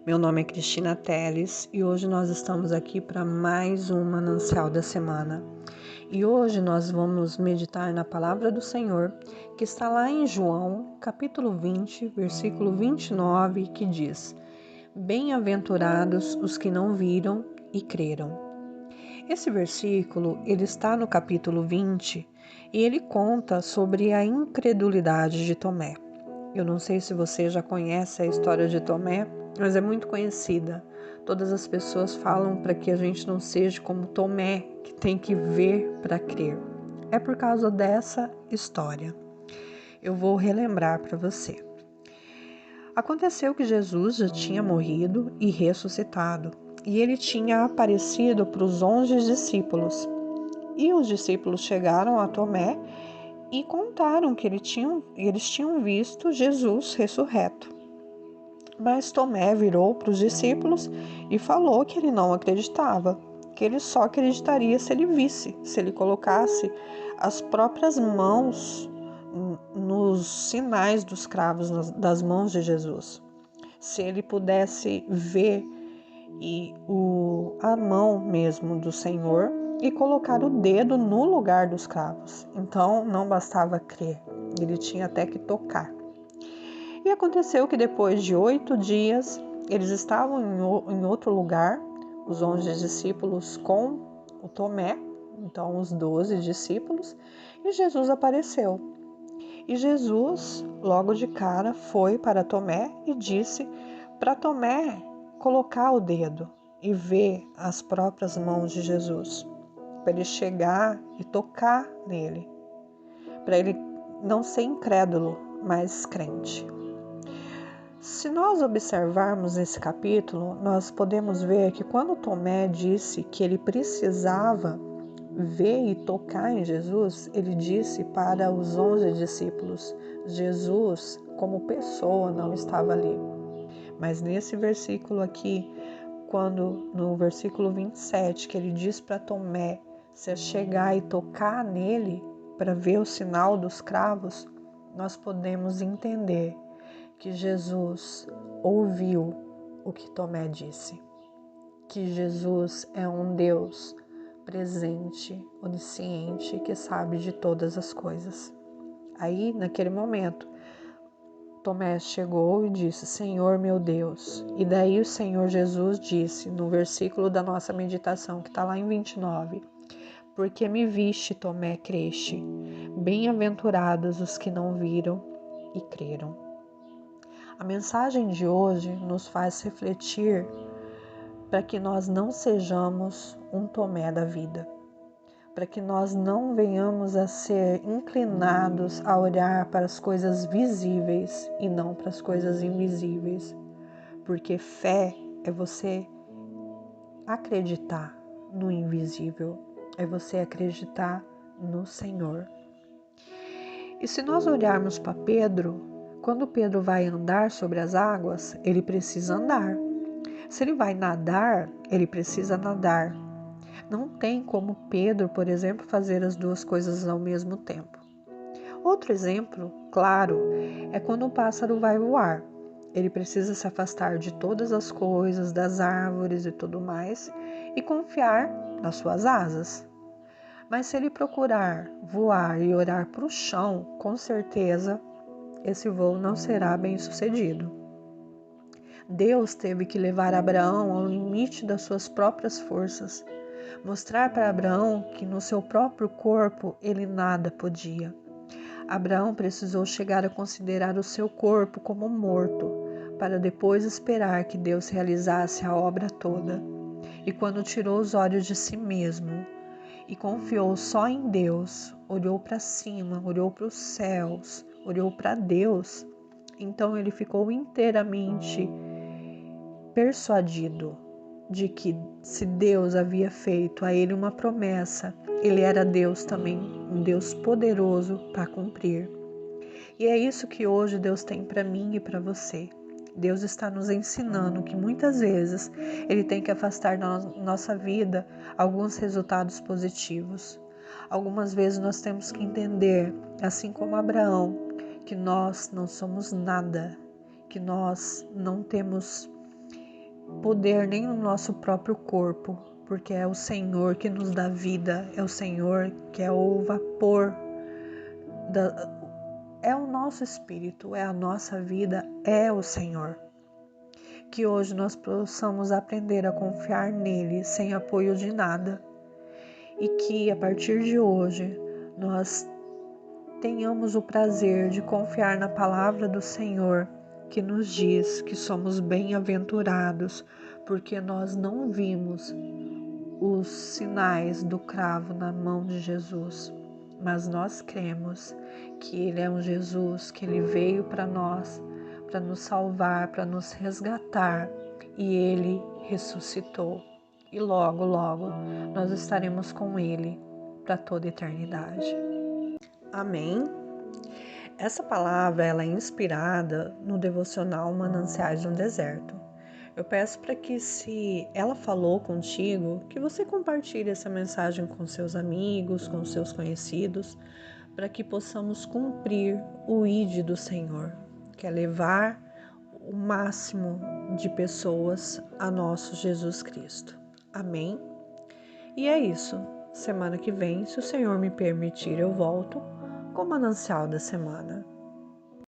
Meu nome é Cristina Teles e hoje nós estamos aqui para mais um Manancial da Semana. E hoje nós vamos meditar na Palavra do Senhor, que está lá em João, capítulo 20, versículo 29, que diz: Bem-aventurados os que não viram e creram. Esse versículo, ele está no capítulo 20 e ele conta sobre a incredulidade de Tomé. Eu não sei se você já conhece a história de Tomé, mas é muito conhecida. Todas as pessoas falam para que a gente não seja como Tomé, que tem que ver para crer. É por causa dessa história. Eu vou relembrar para você. Aconteceu que Jesus já tinha morrido e ressuscitado, e ele tinha aparecido para os 11 discípulos. E os discípulos chegaram a Tomé e contaram que eles tinham visto Jesus ressurreto. Mas Tomé virou para os discípulos e falou que ele não acreditava, que ele só acreditaria se ele visse, se ele colocasse as próprias mãos nos sinais dos cravos das mãos de Jesus. Se ele pudesse ver a mão mesmo do Senhor e colocar o dedo no lugar dos cravos. Então não bastava crer, ele tinha até que tocar. E aconteceu que depois de 8 dias, eles estavam em outro lugar, os 11 discípulos com o Tomé, então os 12 discípulos, e Jesus apareceu. E Jesus, logo de cara, foi para Tomé e disse para Tomé colocar o dedo e ver as próprias mãos de Jesus, para ele chegar e tocar nele, para ele não ser incrédulo, mas crente. Se nós observarmos esse capítulo, nós podemos ver que quando Tomé disse que ele precisava ver e tocar em Jesus, ele disse para os 11 discípulos. Jesus, como pessoa, não estava ali. Mas nesse versículo aqui, quando no versículo 27, que ele diz para Tomé se chegar e tocar nele para ver o sinal dos cravos, nós podemos entender que Jesus ouviu o que Tomé disse, que Jesus é um Deus presente, onisciente, que sabe de todas as coisas. Aí, naquele momento, Tomé chegou e disse: Senhor meu Deus. E daí o Senhor Jesus disse, no versículo da nossa meditação, que está lá em 29, porque me viste, Tomé, creste. Bem-aventurados os que não viram e creram. A mensagem de hoje nos faz refletir para que nós não sejamos um Tomé da vida, para que nós não venhamos a ser inclinados a olhar para as coisas visíveis e não para as coisas invisíveis, porque fé é você acreditar no invisível, é você acreditar no Senhor. E se nós olharmos para Pedro, quando Pedro vai andar sobre as águas, ele precisa andar. Se ele vai nadar, ele precisa nadar. Não tem como Pedro, por exemplo, fazer as duas coisas ao mesmo tempo. Outro exemplo, claro, é quando um pássaro vai voar. Ele precisa se afastar de todas as coisas, das árvores e tudo mais, e confiar nas suas asas. Mas se ele procurar voar e olhar para o chão, com certeza esse voo não será bem sucedido. Deus teve que levar Abraão ao limite das suas próprias forças, mostrar para Abraão que no seu próprio corpo ele nada podia. Abraão precisou chegar a considerar o seu corpo como morto, para depois esperar que Deus realizasse a obra toda. E quando tirou os olhos de si mesmo e confiou só em Deus, olhou para cima, olhou para os céus, olhou para Deus, então ele ficou inteiramente persuadido de que se Deus havia feito a ele uma promessa, ele era Deus também, um Deus poderoso para cumprir. E é isso que hoje Deus tem para mim e para você. Deus está nos ensinando que muitas vezes Ele tem que afastar da nossa vida alguns resultados positivos. Algumas vezes nós temos que entender, assim como Abraão, que nós não somos nada, que nós não temos poder nem no nosso próprio corpo, porque é o Senhor que nos dá vida, é o Senhor que é o vapor, é o nosso espírito, é a nossa vida, é o Senhor. Que hoje nós possamos aprender a confiar nele sem apoio de nada e que a partir de hoje nós tenhamos o prazer de confiar na palavra do Senhor que nos diz que somos bem-aventurados porque nós não vimos os sinais do cravo na mão de Jesus, mas nós cremos que Ele é um Jesus, que Ele veio para nós, para nos salvar, para nos resgatar, e Ele ressuscitou. E logo, logo, nós estaremos com Ele para toda a eternidade. Amém? Essa palavra ela é inspirada no devocional Mananciais de um Deserto. Eu peço para que, se ela falou contigo, que você compartilhe essa mensagem com seus amigos, com seus conhecidos, para que possamos cumprir o ID do Senhor, que é levar o máximo de pessoas a nosso Jesus Cristo. Amém? E é isso. Semana que vem, se o Senhor me permitir, eu volto com o Manancial da Semana.